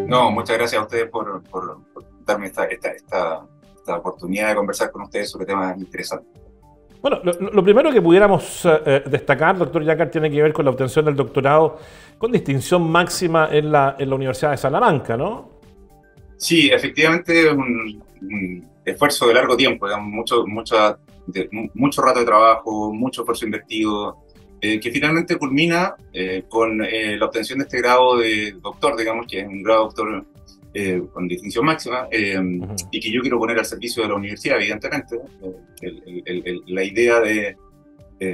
No, muchas gracias a ustedes por darme esta oportunidad de conversar con ustedes sobre temas interesantes. Bueno, lo primero que pudiéramos destacar, doctor Yacar, tiene que ver con la obtención del doctorado con distinción máxima en la Universidad de Salamanca, ¿no? Sí, efectivamente es un esfuerzo de largo tiempo, digamos, mucho rato de trabajo, mucho esfuerzo invertido, que finalmente culmina con la obtención de este grado de doctor, digamos, que es un grado doctor con distinción máxima, Ujú. y que yo quiero poner al servicio de la universidad, evidentemente. La idea de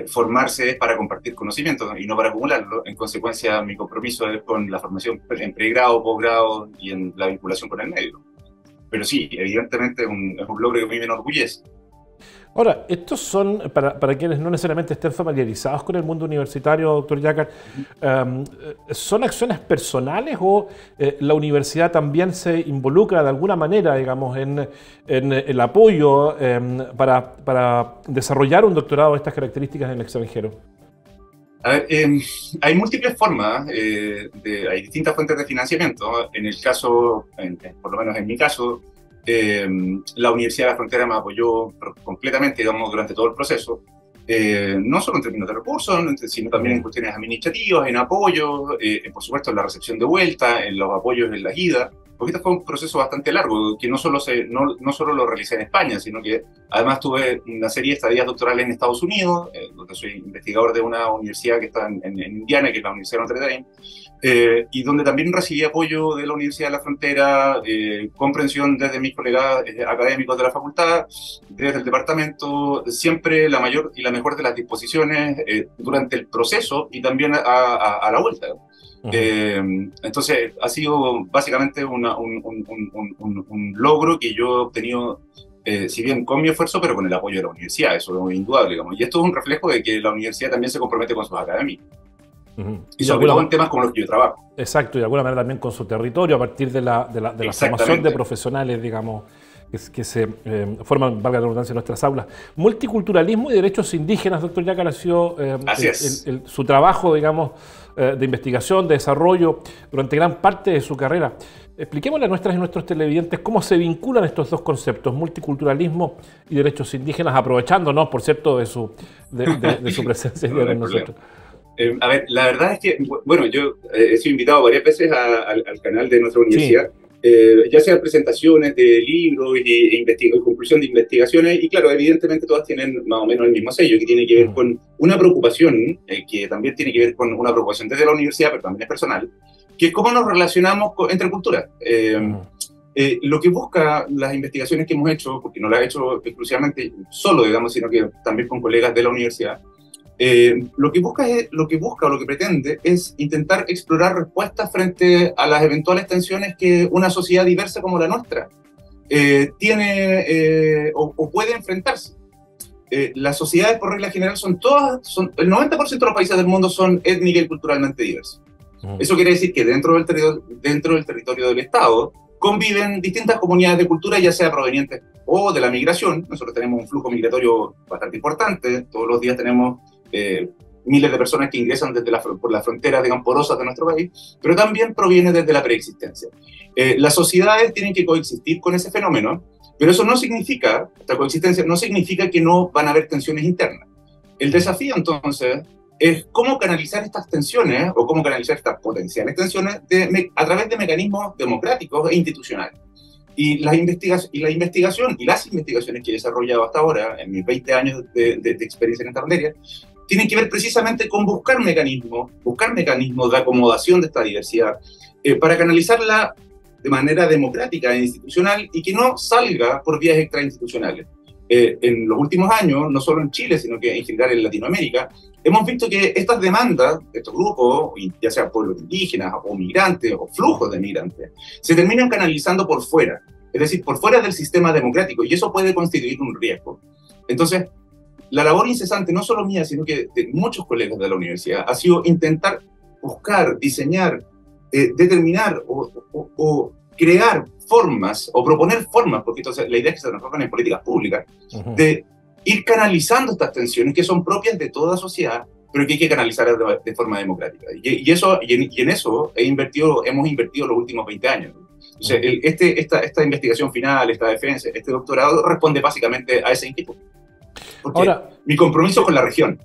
formarse es para compartir conocimientos y no para acumularlo. En consecuencia, mi compromiso es con la formación en pregrado, posgrado y en la vinculación con el medio. Pero sí, evidentemente es un logro que a mí me enorgullece. Ahora, estos son, para quienes no necesariamente estén familiarizados con el mundo universitario, doctor Yacar, ¿son acciones personales o la universidad también se involucra de alguna manera, digamos, en el apoyo para desarrollar un doctorado de estas características en el extranjero? A ver, hay múltiples formas, hay distintas fuentes de financiamiento. En el caso, por lo menos en mi caso, eh, la Universidad de la Frontera me apoyó completamente, digamos, durante todo el proceso. No solo en términos de recursos, sino también en Ujú. cuestiones administrativas, en apoyo, por supuesto en la recepción de vuelta, en los apoyos en la ida, porque este fue un proceso bastante largo, que no solo lo realicé en España, sino que además tuve una serie de estadías doctorales en Estados Unidos, donde soy investigador de una universidad que está en Indiana, que es la Universidad de Notre Dame, y donde también recibí apoyo de la Universidad de la Frontera, comprensión desde mis colegas académicos de la facultad, desde el departamento, siempre la mayor y la mejor de las disposiciones durante el proceso y también a la vuelta. Ujú. Entonces, ha sido básicamente un logro que yo he obtenido, si bien con mi esfuerzo, pero con el apoyo de la universidad, eso es indudable, digamos. Y esto es un reflejo de que la universidad también se compromete con sus académicos, Ujú. y Y de sobre alguna, todo en temas como los que yo trabajo. exacto, y de alguna manera también con su territorio, a partir de la formación de Exactamente. profesionales, digamos, que se forman, valga la redundancia, en nuestras aulas. Multiculturalismo y derechos indígenas, doctor Yacar, ha sido Así es. su trabajo, digamos, de investigación, de desarrollo, durante gran parte de su carrera. Expliquémosle a nuestras y nuestros televidentes cómo se vinculan estos dos conceptos, multiculturalismo y derechos indígenas, aprovechándonos, por cierto, de su presencia No, hoy día no hay con problema. nosotros. A ver, la verdad es que, bueno, yo he sido invitado varias veces al canal de nuestra Sí. universidad, ya sea presentaciones de libros y conclusión de investigaciones, y claro, evidentemente todas tienen más o menos el mismo sello, que tiene que ver Ujú. con una preocupación, que también tiene que ver con una preocupación desde la universidad, pero también es personal, que es cómo nos relacionamos entre culturas. Ujú. Lo que busca las investigaciones que hemos hecho, porque no las he hecho exclusivamente solo, digamos, sino que también con colegas de la universidad, lo que pretende es intentar explorar respuestas frente a las eventuales tensiones que una sociedad diversa como la nuestra tiene o puede enfrentarse. Las sociedades, por regla general, el 90% de los países del mundo son étnica y culturalmente diversos. Ujú. Eso quiere decir que dentro del territorio del Estado conviven distintas comunidades de cultura, ya sea provenientes o de la migración. Nosotros tenemos un flujo migratorio bastante importante. Todos los días tenemos eh, miles de personas que ingresan por las fronteras, digamos, porosas de nuestro país, pero también proviene desde la preexistencia. Las sociedades tienen que coexistir con ese fenómeno, pero eso no significa, esta coexistencia no significa que no van a haber tensiones internas. El Ujú. desafío, entonces, es cómo canalizar estas tensiones o cómo canalizar estas potenciales tensiones a través de mecanismos democráticos e institucionales. La investigación y las investigaciones que he desarrollado hasta ahora, en mis 20 años de experiencia en esta materia, tienen que ver precisamente con buscar mecanismos de acomodación de esta diversidad para canalizarla de manera democrática e institucional y que no salga por vías extrainstitucionales. En los últimos años, no solo en Chile, sino que en general en Latinoamérica, hemos visto que estas demandas de estos grupos, ya sean pueblos indígenas o migrantes o flujos de migrantes, se terminan canalizando por fuera, es decir, por fuera del sistema democrático, y eso puede constituir un riesgo. Entonces, la labor incesante, no solo mía, sino que de muchos colegas de la universidad, ha sido intentar buscar, diseñar, determinar o crear formas o proponer formas, porque entonces la idea es que se transformen en políticas públicas, Ujú. de ir canalizando estas tensiones que son propias de toda sociedad, pero que hay que canalizar de forma democrática. Y en eso hemos invertido los últimos 20 años. O sea, esta investigación final, esta defensa, este doctorado responde básicamente a esa inquietud. Porque ahora, mi compromiso con la región.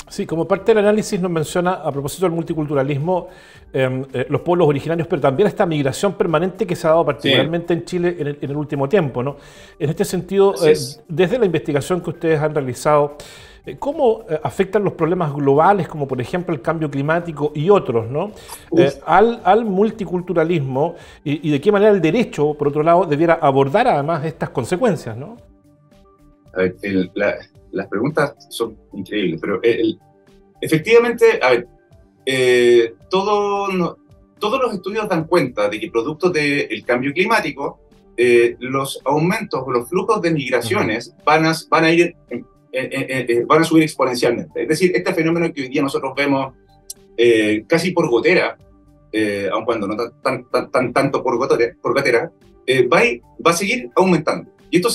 Sí, como parte del análisis nos menciona, a propósito del multiculturalismo, los pueblos originarios, pero también esta migración permanente que se ha dado particularmente en Chile en el último tiempo, ¿no? En este sentido, desde la investigación que ustedes han realizado, ¿cómo afectan los problemas globales, como por ejemplo el cambio climático y otros, ¿no? Al multiculturalismo y de qué manera el derecho, por otro lado, debiera abordar además estas consecuencias, ¿no? A ver, las preguntas son increíbles, pero efectivamente, a ver, todos los estudios dan cuenta de que producto del cambio climático, los aumentos o los flujos de migraciones van a subir exponencialmente. Es decir, este fenómeno que hoy día nosotros vemos casi por gotera, aun cuando no tanto por gotera, va a seguir aumentando. Y esto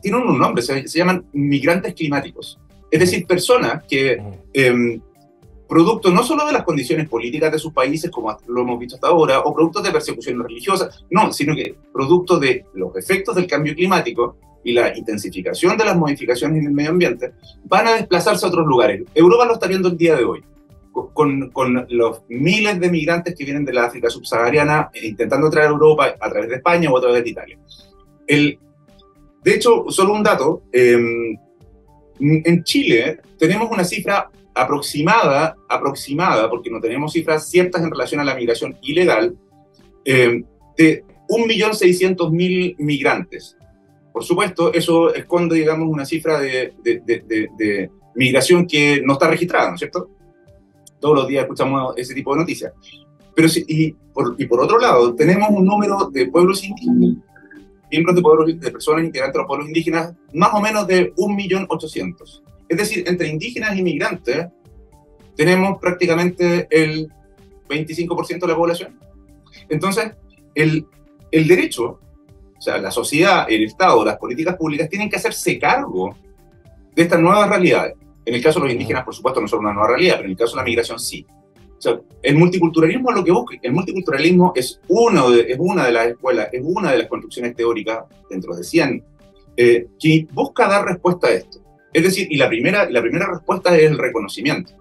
tiene un nombre, se llaman migrantes climáticos. Es decir, personas que, producto no solo de las condiciones políticas de sus países, como lo hemos visto hasta ahora, o producto de persecuciones religiosas, no, sino que producto de los efectos del cambio climático y la intensificación de las modificaciones en el medio ambiente, van a desplazarse a otros lugares. Europa lo está viendo el día de hoy, con los miles de migrantes que vienen de la África subsahariana intentando entrar a Europa a través de España o a través de Italia. De hecho, solo un dato, en Chile tenemos una cifra aproximada, porque no tenemos cifras ciertas en relación a la migración ilegal, de 1.600.000 migrantes. Por supuesto, eso esconde, digamos, una cifra de migración que no está registrada, ¿no es cierto? Todos los días escuchamos ese tipo de noticias. Pero por otro lado, tenemos un número de pueblos indígenas, miembros de personas integrantes de los pueblos indígenas, más o menos de 1.800.000. Es decir, entre indígenas y migrantes tenemos prácticamente el 25% de la población. Entonces, el derecho, o sea, la sociedad, el Estado, las políticas públicas tienen que hacerse cargo de estas nuevas realidades. En el caso de los indígenas, por supuesto, no son una nueva realidad, pero en el caso de la migración sí. O sea, el multiculturalismo es lo que busca. El multiculturalismo es una de las escuelas, es una de las construcciones teóricas, dentro de 100, que busca dar respuesta a esto. Es decir, y la primera respuesta es el reconocimiento.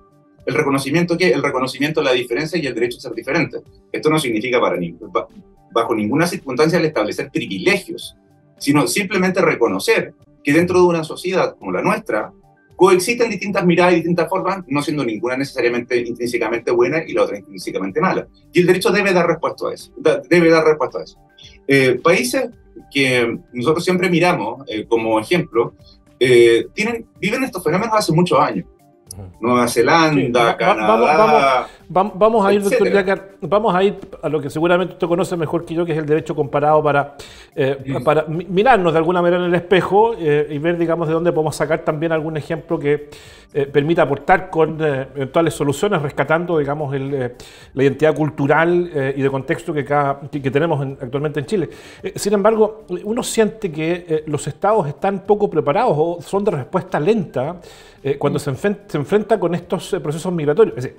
¿El reconocimiento qué? El reconocimiento de la diferencia y el derecho a ser diferente. Esto no significa bajo ninguna circunstancia el establecer privilegios, sino simplemente reconocer que dentro de una sociedad como la nuestra, coexisten distintas miradas y distintas formas, no siendo ninguna necesariamente intrínsecamente buena y la otra intrínsecamente mala. Y el derecho debe dar respuesta a eso. Países que nosotros siempre miramos como ejemplo, viven estos fenómenos hace muchos años. Nueva Zelanda, Canadá. Vamos a ir, doctor Jácar, vamos a ir a lo que seguramente usted conoce mejor que yo, que es el derecho comparado, para mirarnos de alguna manera en el espejo y ver, digamos, de dónde podemos sacar también algún ejemplo que permita aportar con eventuales soluciones, rescatando, digamos, la identidad cultural y de contexto que tenemos actualmente en Chile. Sin embargo, uno siente que los estados están poco preparados o son de respuesta lenta cuando se enfrenta con estos procesos migratorios. Es decir,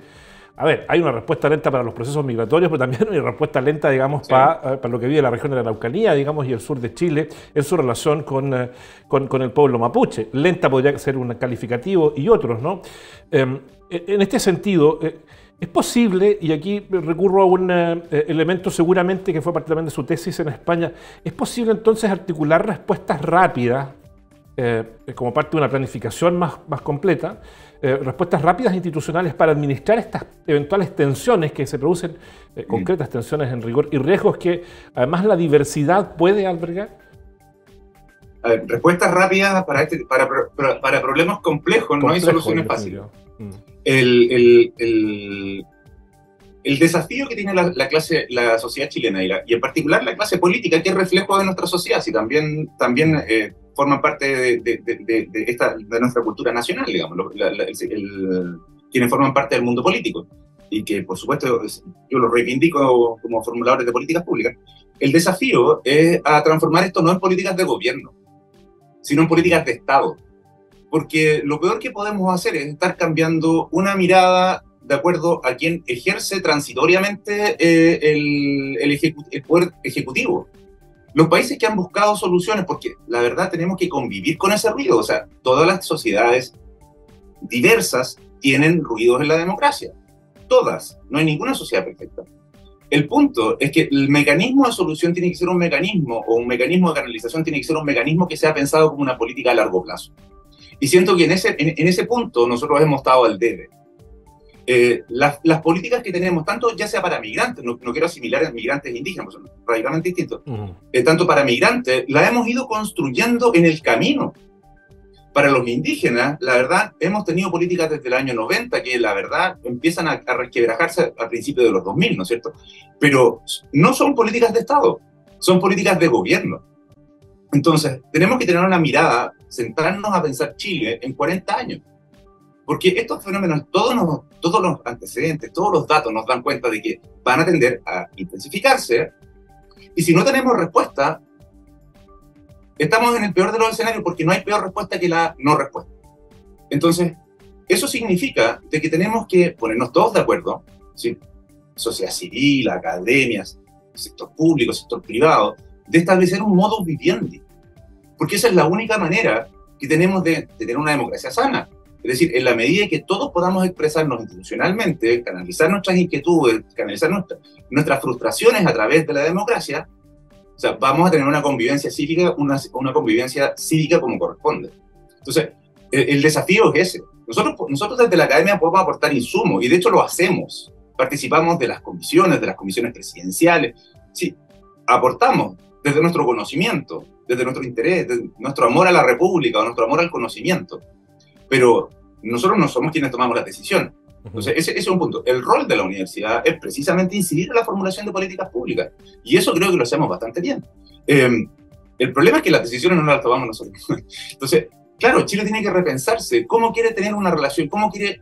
a ver, hay una respuesta lenta para los procesos migratorios, pero también hay una respuesta lenta, digamos, para lo que vive la región de la Araucanía, digamos, y el sur de Chile, en su relación con el pueblo mapuche. Lenta podría ser un calificativo y otros, ¿no? En este sentido, es posible, y aquí recurro a un elemento seguramente que fue parte también de su tesis en España, es posible entonces articular respuestas rápidas, como parte de una planificación más completa, respuestas rápidas institucionales para administrar estas eventuales tensiones que se producen, concretas tensiones en rigor y riesgos que además la diversidad puede albergar? A ver, respuestas rápidas para problemas complejos, no hay soluciones fáciles. El desafío que tiene la sociedad chilena y en particular la clase política, que es reflejo de nuestra sociedad, si también forman parte de nuestra cultura nacional, digamos, quienes forman parte del mundo político, y que por supuesto yo lo reivindico como formuladores de políticas públicas. El desafío es a transformar esto no en políticas de gobierno, sino en políticas de Estado. Porque lo peor que podemos hacer es estar cambiando una mirada de acuerdo a quien ejerce transitoriamente el poder ejecutivo. Los países que han buscado soluciones, porque la verdad tenemos que convivir con ese ruido, o sea, todas las sociedades diversas tienen ruidos en la democracia, todas, no hay ninguna sociedad perfecta. El punto es que el mecanismo de solución tiene que ser un mecanismo, o un mecanismo de canalización tiene que ser un mecanismo que sea pensado como una política a largo plazo. Y siento que en ese punto nosotros hemos estado al debe. Las políticas que tenemos, tanto ya sea para migrantes, no quiero asimilar a migrantes indígenas, son radicalmente distintos, tanto para migrantes, las hemos ido construyendo en el camino. Para los indígenas, la verdad, hemos tenido políticas desde el año 90 que la verdad empiezan a resquebrajarse a principios de los 2000, ¿no es cierto? Pero no son políticas de Estado, son políticas de gobierno. Entonces, tenemos que tener una mirada, sentarnos a pensar Chile en 40 años. Porque estos fenómenos, todos los antecedentes, todos los datos nos dan cuenta de que van a tender a intensificarse. Y si no tenemos respuesta, estamos en el peor de los escenarios porque no hay peor respuesta que la no respuesta. Entonces, eso significa de que tenemos que ponernos todos de acuerdo, ¿sí? Sociedad civil, academias, sector público, sector privado, de establecer un modus vivendi. Porque esa es la única manera que tenemos de tener una democracia sana. Es decir, en la medida que todos podamos expresarnos institucionalmente, canalizar nuestras inquietudes, canalizar nuestras frustraciones a través de la democracia, o sea, vamos a tener una convivencia cívica, una convivencia cívica como corresponde. Entonces, el desafío es ese. Nosotros desde la academia podemos aportar insumos, y de hecho lo hacemos. Participamos de las comisiones presidenciales. Sí, aportamos desde nuestro conocimiento, desde nuestro interés, desde nuestro amor a la República o nuestro amor al conocimiento. Pero nosotros no somos quienes tomamos la decisión. Entonces, ese es un punto. El rol de la universidad es precisamente incidir en la formulación de políticas públicas. Y eso creo que lo hacemos bastante bien. El problema es que las decisiones no las tomamos nosotros. Entonces, claro, Chile tiene que repensarse cómo quiere tener una relación, cómo quiere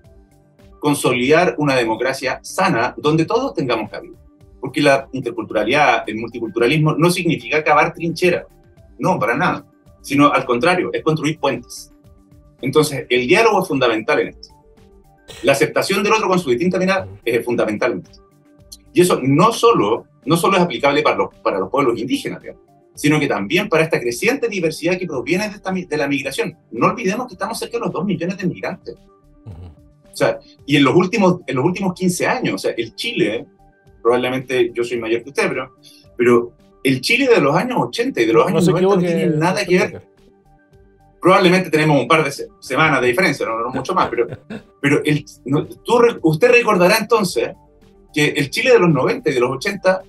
consolidar una democracia sana donde todos tengamos cabida. Porque la interculturalidad, el multiculturalismo, no significa cavar trincheras. No, para nada. Sino al contrario, es construir puentes. Entonces, el diálogo es fundamental en esto. La aceptación del otro con su distinta mirada es fundamental en esto. Y eso no solo es aplicable para los pueblos indígenas, digamos, sino que también para esta creciente diversidad que proviene de la migración. No olvidemos que estamos cerca de los 2 millones de migrantes. O sea, y en los últimos 15 años, o sea, el Chile, probablemente yo soy mayor que usted, pero el Chile de los años 80 y de los años 90 no tiene nada que ver. Probablemente tenemos un par de semanas de diferencia, no mucho más, pero usted recordará entonces que el Chile de los 90 y de los 80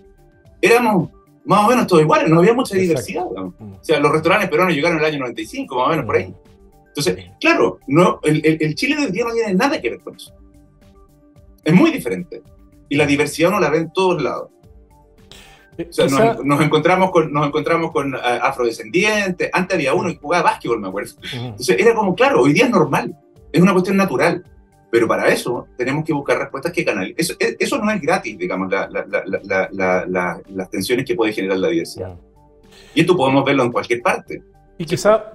éramos más o menos todos iguales, no había mucha diversidad. O sea, los restaurantes peruanos llegaron en el año 95, más o menos por ahí. Entonces, claro, el Chile de hoy día no tiene nada que ver con eso. Es muy diferente. Y la diversidad uno la ve en todos lados. O sea, nos encontramos con afrodescendientes. Antes había uno que jugaba básquetbol, me acuerdo. Entonces era como, claro, hoy día es normal, es una cuestión natural. Pero para eso tenemos que buscar respuestas que canalicen. Eso no es gratis, digamos, las tensiones que puede generar la diversidad. Y esto podemos verlo en cualquier parte. Y quizá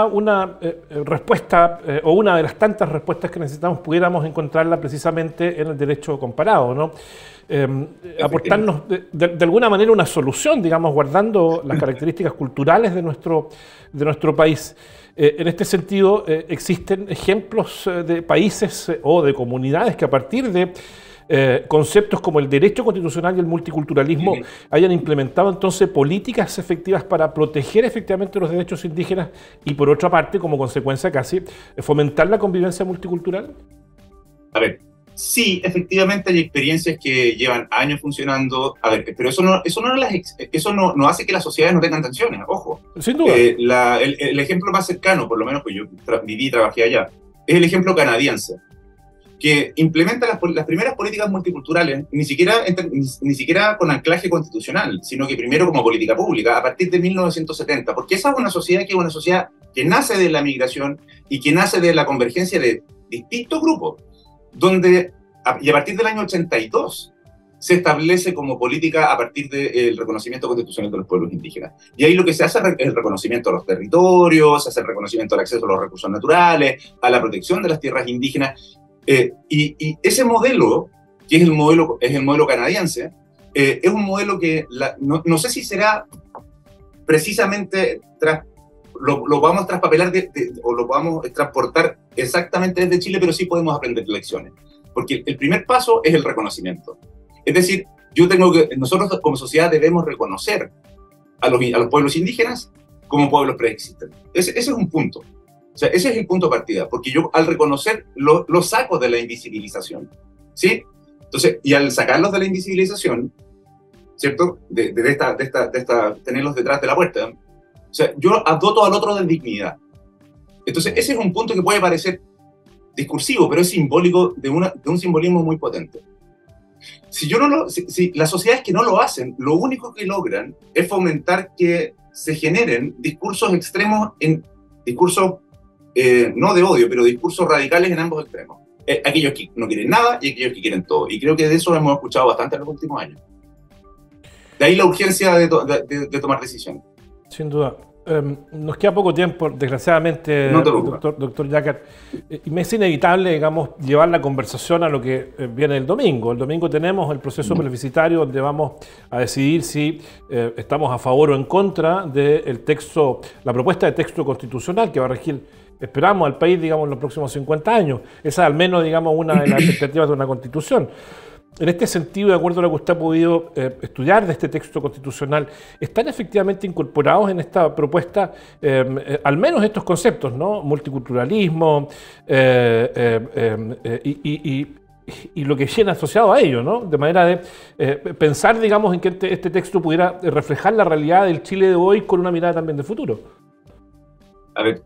una respuesta, o una de las tantas respuestas que necesitamos, pudiéramos encontrarla precisamente en el derecho comparado, ¿no? Aportarnos de alguna manera una solución, digamos, guardando las características culturales de nuestro país. En este sentido, existen ejemplos de países o de comunidades que a partir de conceptos como el derecho constitucional y el multiculturalismo hayan implementado entonces políticas efectivas para proteger efectivamente los derechos indígenas y por otra parte, como consecuencia casi, fomentar la convivencia multicultural. A ver, sí, efectivamente hay experiencias que llevan años funcionando, pero eso no hace que las sociedades no tengan tensiones, ojo. Sin duda. El ejemplo más cercano, por lo menos que yo viví y trabajé allá, es el ejemplo canadiense, que implementa las primeras políticas multiculturales, ni siquiera con anclaje constitucional, sino que primero como política pública, a partir de 1970, porque esa es una sociedad que nace de la migración y que nace de la convergencia de distintos grupos, y a partir del año 82 se establece como política a partir del reconocimiento constitucional de los pueblos indígenas. Y ahí lo que se hace es el reconocimiento de los territorios, se hace el reconocimiento al acceso a los recursos naturales, a la protección de las tierras indígenas. Y ese modelo, que es el modelo canadiense, es un modelo que no sé si será precisamente lo vamos a traspapelar o lo vamos a transportar exactamente desde Chile, pero sí podemos aprender lecciones. Porque el primer paso es el reconocimiento. Es decir, nosotros como sociedad debemos reconocer a los pueblos indígenas como pueblos preexistentes. Ese es un punto. O sea, ese es el punto de partida, porque yo al reconocer los saco de la invisibilización, ¿sí? Entonces, y al sacarlos de la invisibilización, ¿cierto? De tenerlos detrás de la puerta, o sea, yo doto al otro de dignidad. Entonces, ese es un punto que puede parecer discursivo, pero es simbólico, de un simbolismo muy potente. Si las sociedades que no lo hacen, lo único que logran es fomentar que se generen discursos extremos, discursos no de odio, pero discursos radicales en ambos extremos. Aquellos que no quieren nada y aquellos que quieren todo. Y creo que de eso hemos escuchado bastante en los últimos años. De ahí la urgencia de tomar decisiones. Sin duda. Nos queda poco tiempo, desgraciadamente, no doctor Jácar, y me es inevitable, digamos, llevar la conversación a lo que viene el domingo. El domingo tenemos el proceso plebiscitario donde vamos a decidir si estamos a favor o en contra del texto, la propuesta de texto constitucional que va a regir, esperamos, al país, digamos, en los próximos 50 años. Esa es al menos, digamos, una de las expectativas de una constitución. En este sentido, de acuerdo a lo que usted ha podido estudiar de este texto constitucional, ¿están efectivamente incorporados en esta propuesta al menos estos conceptos, ¿no? Multiculturalismo y lo que viene asociado a ello, ¿no? De manera de pensar, digamos, en que este texto pudiera reflejar la realidad del Chile de hoy con una mirada también de futuro. A ver,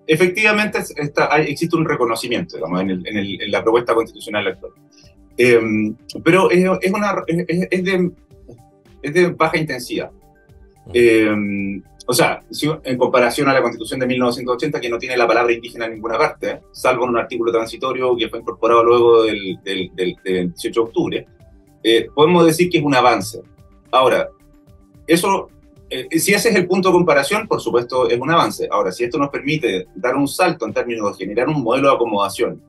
efectivamente existe un reconocimiento, digamos, en la propuesta constitucional actual. Pero es de baja intensidad. O sea, en comparación a la Constitución de 1980, que no tiene la palabra indígena en ninguna parte, salvo en un artículo transitorio que fue incorporado luego del 18 de octubre, podemos decir que es un avance. Ahora, eso... si ese es el punto de comparación, por supuesto es un avance. Ahora, si esto nos permite dar un salto en términos de generar un modelo de acomodación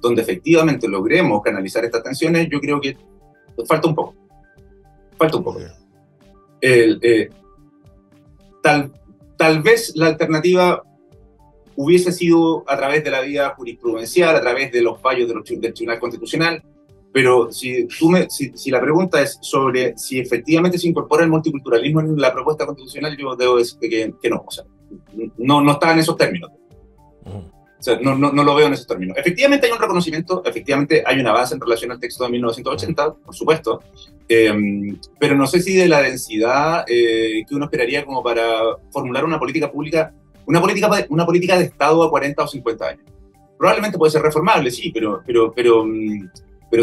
donde efectivamente logremos canalizar estas tensiones, yo creo que falta un poco. Falta un poco. Tal vez la alternativa hubiese sido a través de la vía jurisprudencial, a través de los fallos del Tribunal Constitucional, pero si la pregunta es sobre si efectivamente se incorpora el multiculturalismo en la propuesta constitucional, yo debo decir que no. O sea, no está en esos términos. O sea, no lo veo en esos términos. Efectivamente hay un reconocimiento, efectivamente hay un avance en relación al texto de 1980, por supuesto, pero no sé si de la densidad que uno esperaría como para formular una política pública, una política de Estado a 40 o 50 años. Probablemente puede ser reformable, sí, pero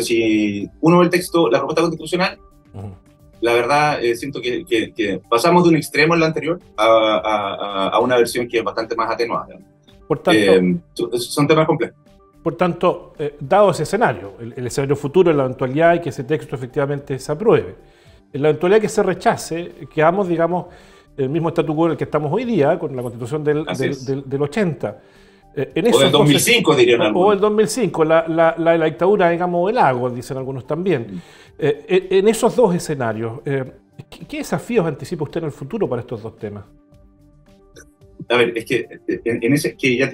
si uno ve el texto, la propuesta constitucional, la verdad siento que pasamos de un extremo en la anterior a una versión que es bastante más atenuada. Por tanto, son temas complejos. Por tanto, dado ese escenario, el escenario futuro, en la eventualidad de que ese texto efectivamente se apruebe, en la eventualidad de que se rechace, quedamos, digamos, el mismo statu quo en el que estamos hoy día, con la Constitución del 80. O del 2005, dirían algunos. O el 2005, la dictadura, digamos, del lago, dicen algunos también. En esos dos escenarios, ¿qué desafíos anticipa usted en el futuro para estos dos temas? A ver, es que,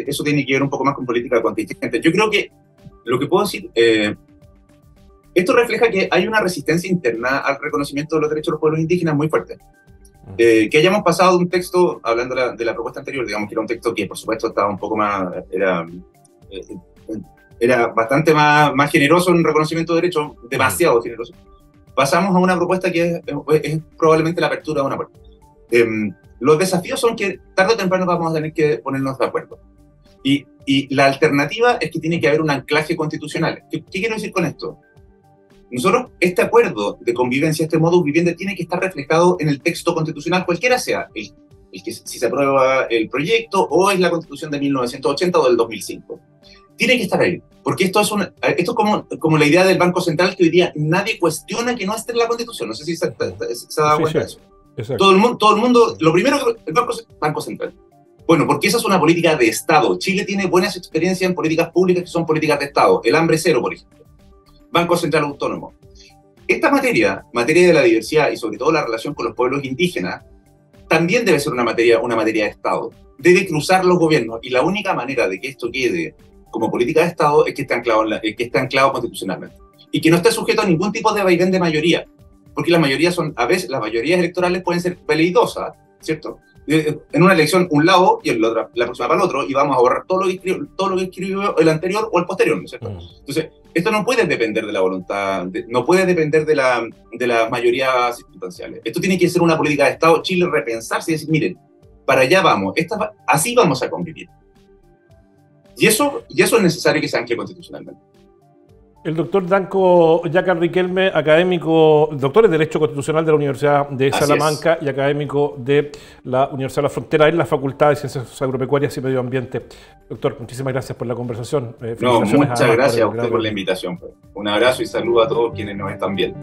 eso tiene que ver un poco más con política contingente. Yo creo que lo que puedo decir, esto refleja que hay una resistencia interna al reconocimiento de los derechos de los pueblos indígenas muy fuerte. Que hayamos pasado de un texto, hablando de la propuesta anterior, digamos que era un texto que por supuesto estaba un poco más, era bastante más generoso en reconocimiento de derechos, demasiado generoso. Pasamos a una propuesta que es probablemente la apertura de una puerta. Los desafíos son que tarde o temprano vamos a tener que ponernos de acuerdo. Y la alternativa es que tiene que haber un anclaje constitucional. ¿Qué quiero decir con esto? Nosotros, este acuerdo de convivencia, este modus vivendi, tiene que estar reflejado en el texto constitucional, cualquiera sea, el que si se aprueba el proyecto o es la Constitución de 1980 o del 2005. Tiene que estar ahí, porque esto es como la idea del Banco Central, que hoy día nadie cuestiona que no esté en la Constitución. No sé si se ha dado cuenta de eso. Exacto. Todo el mundo, lo primero que el Banco Central. Bueno, porque esa es una política de Estado. Chile tiene buenas experiencias en políticas públicas que son políticas de Estado. El hambre cero, por ejemplo. Banco Central Autónomo. Esta materia de la diversidad y sobre todo la relación con los pueblos indígenas, también debe ser una materia de Estado. Debe cruzar los gobiernos y la única manera de que esto quede como política de Estado es que esté anclado constitucionalmente y que no esté sujeto a ningún tipo de vaivén de mayoría, porque a veces las mayorías electorales pueden ser peleidosas, ¿cierto? En una elección un lado y en la próxima para el otro, y vamos a borrar todo lo que escribió el anterior o el posterior, ¿no es cierto? Entonces, esto no puede depender de la voluntad, no puede depender de las mayorías circunstanciales. Esto tiene que ser una política de Estado. Chile repensarse y decir, miren, para allá vamos, así vamos a convivir. Y eso es necesario que se ancle constitucionalmente. El doctor Danko Jácar Riquelme, académico, doctor en Derecho Constitucional de la Universidad de Salamanca y académico de la Universidad de la Frontera en la Facultad de Ciencias Agropecuarias y Medio Ambiente. Doctor, muchísimas gracias por la conversación. Muchas gracias a usted por la invitación. Un abrazo y saludo a todos quienes nos están viendo.